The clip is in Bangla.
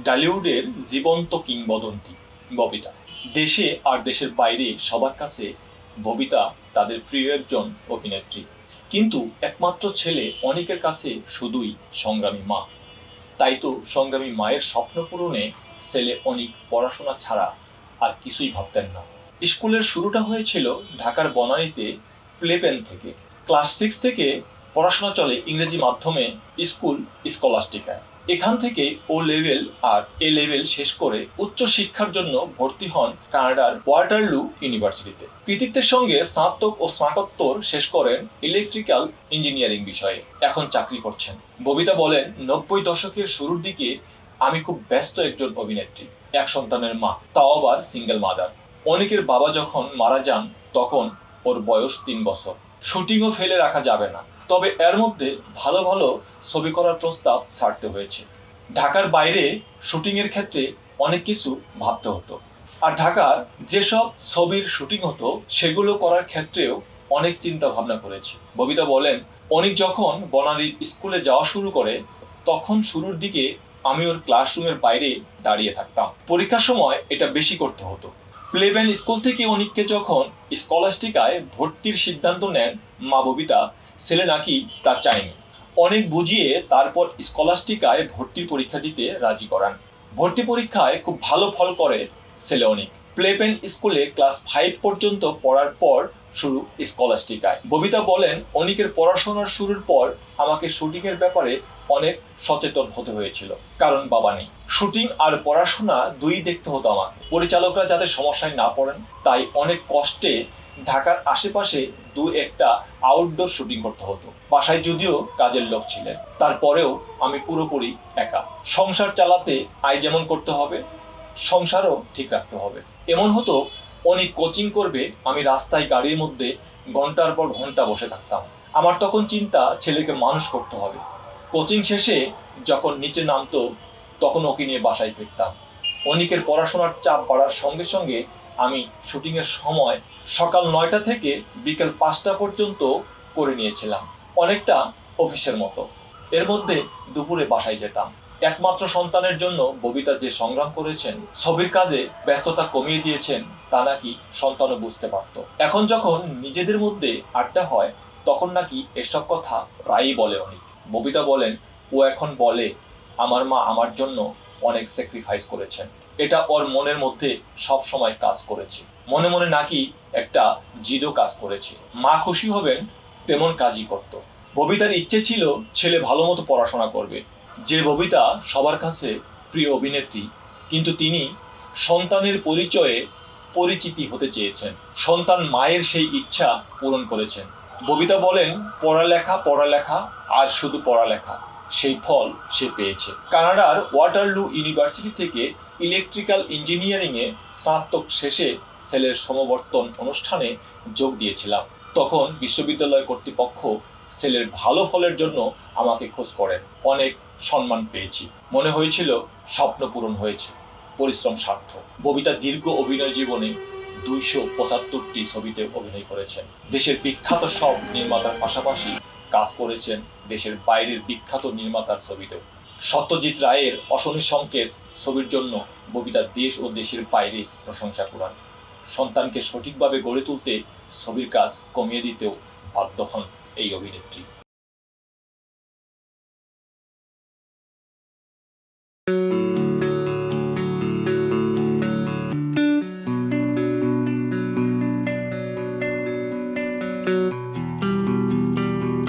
টলিউডের জীবন্ত কিংবদন্তি ববিতা। দেশে আর দেশের বাইরে সবার কাছে ববিতা তাদের প্রিয় একজন অভিনেত্রী। কিন্তু একমাত্র ছেলে অনিকের কাছে শুধুই সংগ্রামী মা। তাই তো সংগ্রামী মায়ের স্বপ্ন পূরণে ছেলে অনিক পড়াশোনা ছাড়া আর কিছুই ভাবতেন না। স্কুলের শুরুটা হয়েছিল ঢাকার বনানীতে প্লেপেন থেকে। ক্লাস 6 থেকে পড়াশোনা চলে ইংরেজি মাধ্যমে স্কুল স্কলাস্টিকায়। এখান থেকে ও লেভেল আর এ লেভেল শেষ করে উচ্চ শিক্ষার জন্য ভর্তি হন কানাডার ওয়াটারলু ইউনিভার্সিটিতে। কৃতিত্বের সঙ্গে স্নাতক ও স্নাতকোত্তর শেষ করেন ইলেকট্রিক্যাল ইঞ্জিনিয়ারিং বিষয়ে। এখন চাকরি করছেন। ববিতা বলেন, 90 দশকের শুরুর দিকে আমি খুব ব্যস্ত একজন অভিনেত্রী, এক সন্তানের মা, তাও আবার সিঙ্গেল মাদার। অনেকের বাবা যখন মারা যান তখন ওর বয়স 3 বছর। শুটিংও ফেলে রাখা যাবে না, তবে এর মধ্যে ভালো ভালো ছবি করার প্রস্তাব ছাড়তে হয়েছে। ঢাকার বাইরে শুটিং এর ক্ষেত্রে অনেক কিছু ভাবতে হতো, আর ঢাকার যেসব ছবির শুটিং হতো সেগুলো করার ক্ষেত্রেও অনেক চিন্তা ভাবনা করেছি। ববিতা বলেন, অনিক যখন বনানীর স্কুলে যাওয়া শুরু করে তখন শুরুর দিকে আমি ওর ক্লাসরুমের বাইরে দাঁড়িয়ে থাকতাম। পরীক্ষার সময় এটা বেশি করতে হতো। প্লেবেন স্কুল থেকে অনিককে যখন স্কলাস্টিকায় ভর্তির সিদ্ধান্ত নেন মা ববিতা, ছেলে নাকি তা চায়নি। অনেক বুঝিয়ে তারপর স্কলাস্টিকায় ভর্তির পরীক্ষা দিতে রাজি করান। ভর্তি পরীক্ষায় খুব ভালো ফল করে ছেলে অনিক। প্লেপেন স্কুলে ক্লাস 5 পর্যন্ত পড়ার পর শুরু স্কলাস্টিকায়। ববিতা বলেন, অনিকের পড়াশোনার শুরুর পর আমাকে শুটিং এর ব্যাপারে অনেক সচেতন হতে হয়েছিল, কারণ বাবা নেই। শুটিং আর পড়াশোনা দুই দেখতে হতো আমাকে। পরিচালকরা যাতে সমস্যায় না পড়েন তাই অনেক কষ্টে ঢাকার আশেপাশে দু একটা আউটডোর শুটিং করতে হতো। বাসায় যদিও কাজের লোক ছিলেন, তারপরেও আমি পুরোপুরি একা। সংসার চালাতে আয় যেমন করতে হবে, সংসারও ঠিক রাখতে হবে। এমন হতো অনেক কোচিং করবে, আমি রাস্তায় গাড়ির মধ্যে ঘন্টার পর ঘন্টা বসে থাকতাম। আমার তখন চিন্তা, ছেলেকে মানুষ করতে হবে। কোচিং শেষে যখন নিচে নামতো তখন ওকে নিয়ে বাসায় ফিরতাম। অনিকের পড়াশোনার চাপ বাড়ার সঙ্গে সঙ্গে আমি শুটিং এর সময় সকাল 9টা থেকে বিকেল 5টা পর্যন্ত করে নিয়েছিলাম, অনেকটা অফিসের মতো। এর মধ্যে দুপুরে বাসায় যেতাম। একমাত্র সন্তানের জন্য ববিতা যে সংগ্রাম করেছেন, ছবির কাজে ব্যস্ততা কমিয়ে দিয়েছেন, তা নাকি সন্তানও বুঝতে পারত। এখন যখন নিজেদের মধ্যে আড্ডা হয় তখন নাকি এসব কথা প্রায়ই বলে অনেক। ববিতা বলেন, ও এখন বলে আমার মা আমার জন্য অনেক স্যাক্রিফাইস করেছেন। এটা ওর মনের মধ্যে সব সময় কাজ করেছে। মনে মনে নাকি একটা জিদও কাজ করেছে। মা খুশি হবেন তেমন কাজই করত। ববিতার ইচ্ছে ছিল ছেলে ভালো মতো পড়াশোনা করবে। যে ববিতা সবার কাছে প্রিয় অভিনেত্রী, কিন্তু তিনি সন্তানের পরিচয়ে পরিচিতি হতে চেয়েছেন। সন্তান মায়ের সেই ইচ্ছা পূরণ করেছেন। ববিতা বলেন, পড়ালেখা পড়ালেখা আর শুধু পড়ালেখা, সেই ফল সে পেয়েছে। কানাডার ওয়াটারলু ইউনিভার্সিটি থেকে ইলেকট্রিক্যাল ইঞ্জিনিয়ারিং এ স্নাতক শেষে ছেলের সমাবর্তন অনুষ্ঠানে যোগ দিয়েছিলাম। তখন বিশ্ববিদ্যালয় কর্তৃপক্ষ ছেলের ভালো ফলের জন্য আমাকে খোঁজ করেন। অনেক সম্মান পেয়েছি। মনে হয়েছিল স্বপ্ন পূরণ হয়েছে, পরিশ্রম সার্থক। ববিতা দীর্ঘ অভিনয় জীবনে 275টি ছবিতে অভিনয় করেছেন। দেশের বিখ্যাত সব নির্মাতার পাশাপাশি কাজ করেছেন দেশের বাইরের বিখ্যাত নির্মাতার ছবিতেও। সত্যজিৎ রায়ের অশনি সংকেত ছবির জন্য ববিতা দেশ ও দেশের বাইরে প্রশংসা কুড়ান। সন্তানকে সঠিকভাবে গড়ে তুলতে ছবির কাজ কমিয়ে দিতেও বাধ্য হন এই অভিনেত্রী।